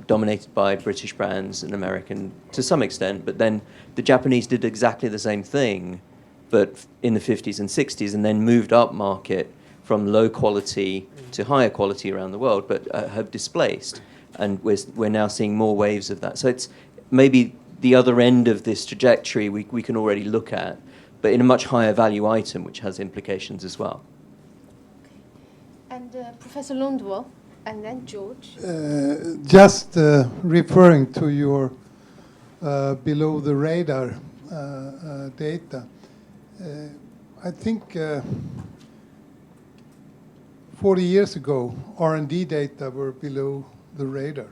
dominated by British brands and American to some extent, but then the Japanese did exactly the same thing, but in the 50s and 60s, and then moved up market from low quality to higher quality around the world, but have displaced. And we're now seeing more waves of that. So it's maybe the other end of this trajectory we can already look at, but in a much higher value item, which has implications as well. And Professor Lundwall, and then George. Just referring to your below the radar data, I think 40 years ago, R&D data were below the radar.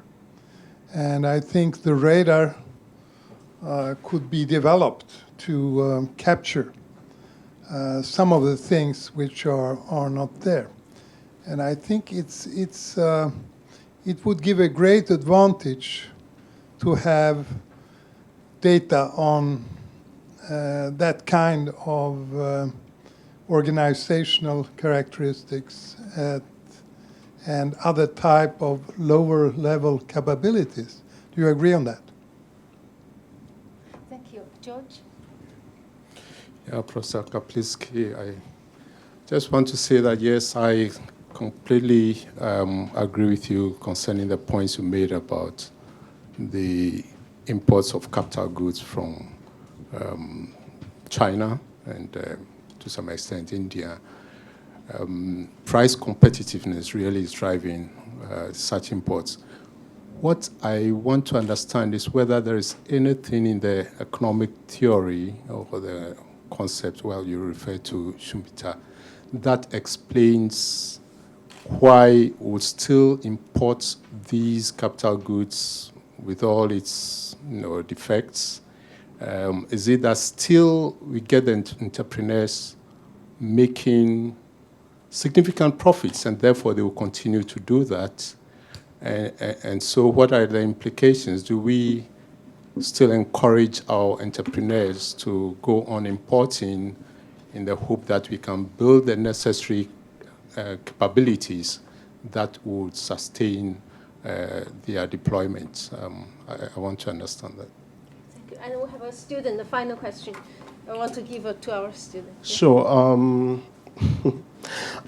And I think the radar could be developed to capture some of the things which are not there. And I think it would give a great advantage to have data on that kind of organizational characteristics and other type of lower level capabilities. Do you agree on that? Thank you. George? Yeah, Professor Kapliski, I just want to say that, yes, I completely agree with you concerning the points you made about the imports of capital goods from China and to some extent India. Price competitiveness really is driving such imports. What I want to understand is whether there is anything in the economic theory or the concept, well, you refer to Schumpeter, that explains why we would still import these capital goods with all its defects. Is it that still we get the entrepreneurs making significant profits and therefore they will continue to do that? And so what are the implications? Do we still encourage our entrepreneurs to go on importing in the hope that we can build the necessary capabilities that would sustain their deployment? I want to understand that. Thank you. And we have a student, the final question. I want to give it to our student. Yeah. Sure.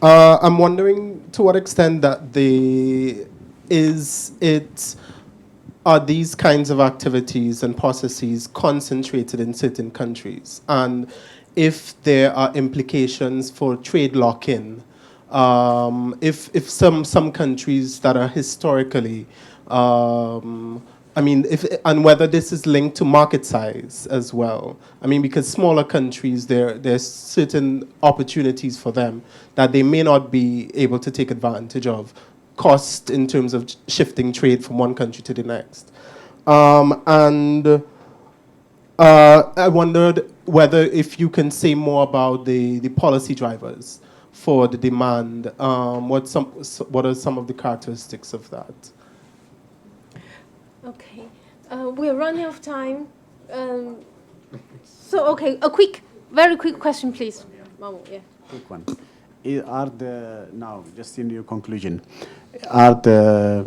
I'm wondering to what extent that are these kinds of activities and processes concentrated in certain countries, and if there are implications for trade lock-in, if some countries that are historically, and whether this is linked to market size as well. I mean, because smaller countries, there's certain opportunities for them that they may not be able to take advantage of. Cost in terms of shifting trade from one country to the next. I wondered whether if you can say more about the policy drivers for the demand. What are some of the characteristics of that? Okay. We're running out of time. Okay, very quick question, please. Mamu, yeah. Quick one. Now, just in your conclusion, are the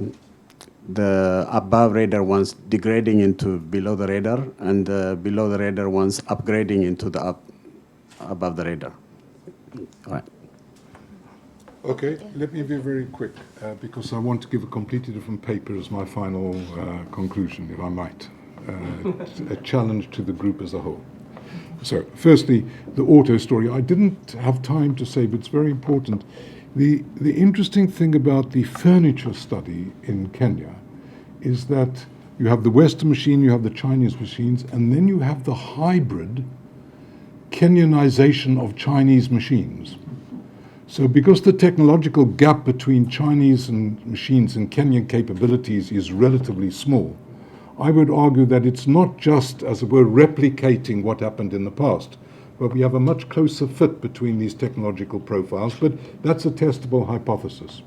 above radar ones degrading into below the radar, and the below the radar ones upgrading into the above the radar? All right. Okay, let me be very quick, because I want to give a completely different paper as my final conclusion, if I might. A challenge to the group as a whole. So, firstly, the auto story. I didn't have time to say, but it's very important. The interesting thing about the furniture study in Kenya is that you have the Western machine, you have the Chinese machines, and then you have the hybrid Kenyanization of Chinese machines. So because the technological gap between Chinese and machines and Kenyan capabilities is relatively small, I would argue that it's not just, as it were, replicating what happened in the past, but we have a much closer fit between these technological profiles, but that's a testable hypothesis.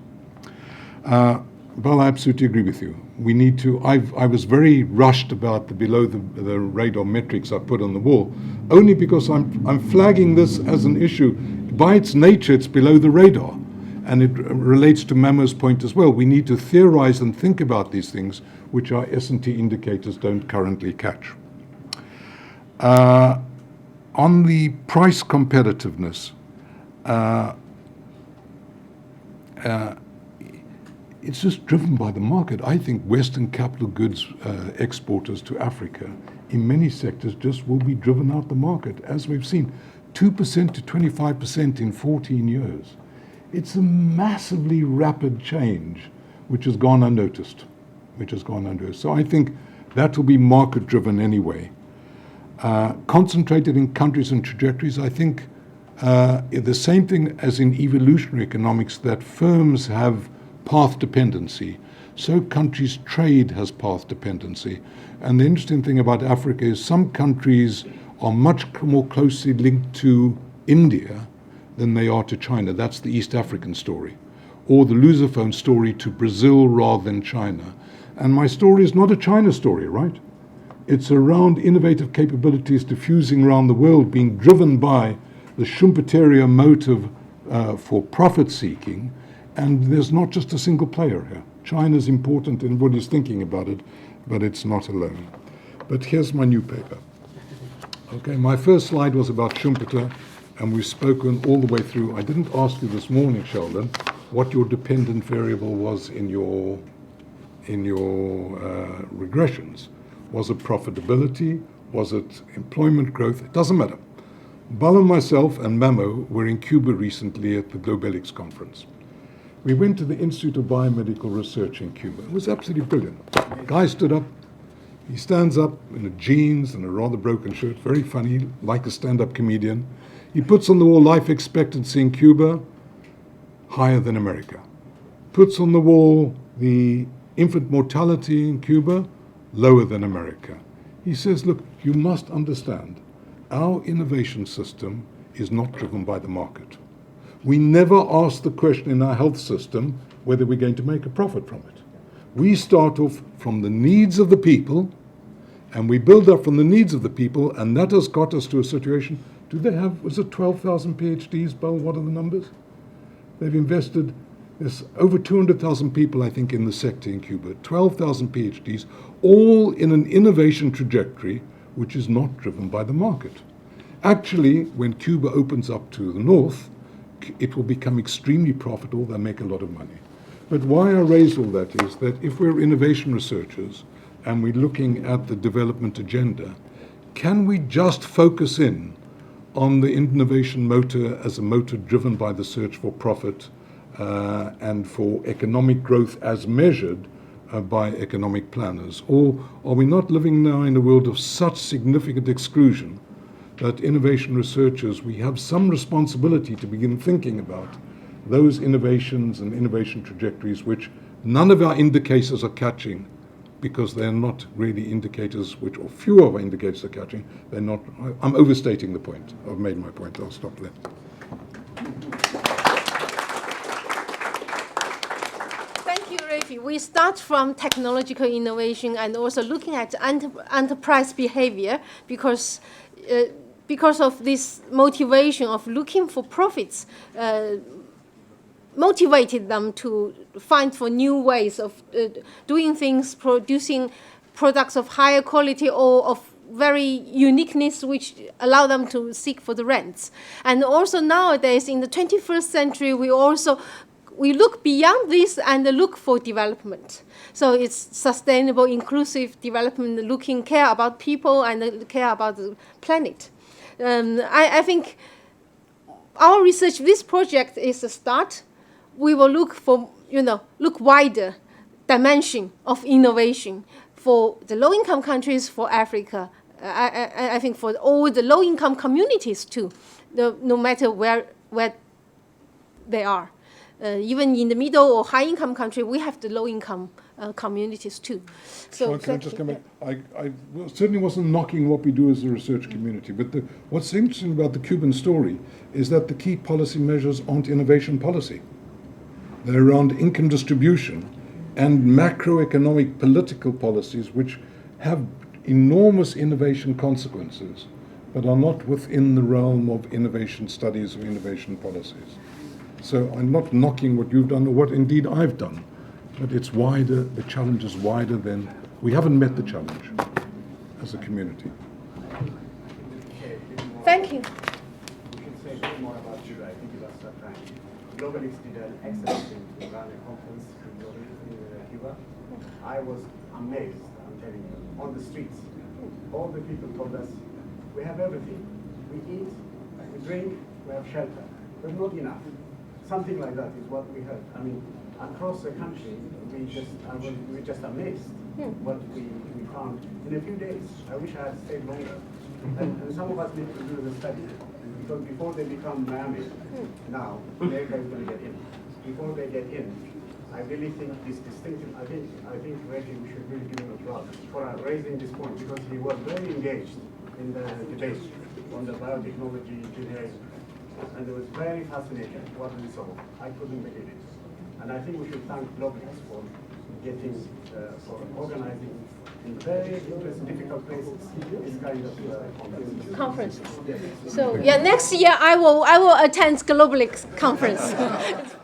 Well, I absolutely agree with you. We need to, I was very rushed about the below the radar metrics I put on the wall, only because I'm flagging this as an issue. By its nature, it's below the radar. And it relates to Mamo's point as well. We need to theorize and think about these things, which our S&T indicators don't currently catch. On the price competitiveness, it's just driven by the market. I think Western capital goods exporters to Africa in many sectors just will be driven out the market, as we've seen, 2% to 25% in 14 years. It's a massively rapid change which has gone unnoticed, So I think that will be market driven anyway. Concentrated in countries and trajectories, I think the same thing as in evolutionary economics, that firms have path dependency. So countries' trade has path dependency. And the interesting thing about Africa is some countries are much more closely linked to India than they are to China. That's the East African story. Or the Lusophone story to Brazil rather than China. And my story is not a China story, right? It's around innovative capabilities diffusing around the world, being driven by the Schumpeterian motive for profit seeking. And there's not just a single player here. China's important, everybody's thinking about it, but it's not alone. But here's my new paper. Okay, my first slide was about Schumpeter, and we've spoken all the way through. I didn't ask you this morning, Sheldon, what your dependent variable was in your regressions. Was it profitability? Was it employment growth? It doesn't matter. Bala, myself, and Mamo were in Cuba recently at the Globelix conference. We went to the Institute of Biomedical Research in Cuba. It was absolutely brilliant. The guy stood up. He stands up in a jeans and a rather broken shirt, very funny, like a stand-up comedian. He puts on the wall life expectancy in Cuba, higher than America. Puts on the wall the infant mortality in Cuba, lower than America. He says, look, you must understand, our innovation system is not driven by the market. We never ask the question in our health system whether we're going to make a profit from it. We start off from the needs of the people, and we build up from the needs of the people, and that has got us to a situation. Do they have, was it 12,000 PhDs, Bo? What are the numbers? They've invested, there's over 200,000 people, I think, in the sector in Cuba, 12,000 PhDs, all in an innovation trajectory which is not driven by the market. Actually, when Cuba opens up to the north, it will become extremely profitable, they'll make a lot of money. But why I raise all that is that if we're innovation researchers and we're looking at the development agenda, can we just focus in on the innovation motor as a motor driven by the search for profit and for economic growth as measured by economic planners? Or are we not living now in a world of such significant exclusion that innovation researchers, we have some responsibility to begin thinking about those innovations and innovation trajectories which none of our indicators are catching, because they're not really indicators which, or few of our indicators are catching. They're not, I'm overstating the point. I've made my point. I'll stop there. Thank you, Rafi. We start from technological innovation and also looking at enterprise behavior because of this motivation of looking for profits, motivated them to find for new ways of doing things, producing products of higher quality or of very uniqueness, which allow them to seek for the rents. And also nowadays, in the 21st century, we look beyond this and look for development. So it's sustainable, inclusive development, care about people and care about the planet. I think our research, this project is a start. We will look wider dimension of innovation for the low-income countries, for Africa. I think for all the low-income communities too, no matter where they are. Even in the middle or high-income country, we have the low-income communities too. So can I just come back? I certainly wasn't knocking what we do as a research community, but what's interesting about the Cuban story is that the key policy measures aren't innovation policy. They're around income distribution and macroeconomic political policies which have enormous innovation consequences, but are not within the realm of innovation studies or innovation policies. So I'm not knocking what you've done or what indeed I've done, but it's wider, the challenge is wider than, we haven't met the challenge as a community. Thank you. We can say a bit more about you. I think you lost that time. Globalix did an excellent thing to run a conference in Cuba. I was amazed, I'm telling you, on the streets. All the people told us, we have everything. We eat, we drink, we have shelter, but not enough. Something like that is what we heard. I mean, across the country, we were just amazed what we found in a few days. I wish I had stayed longer. And some of us need to do the study, because before they become Miami, now, America is going to get in. Before they get in, I really think this distinctive, I think Reggie, we should really give him applause for raising this point, because he was very engaged in the debate on the biotechnology engineering, and it was very fascinating what we saw. I couldn't believe it. And I think we should thank Globalix for getting, for organizing in very interesting, difficult places this kind of Conferences. Yes. So yeah, next year I will attend Globalix conference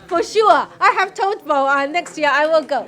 for sure. I have told Bo next year I will go.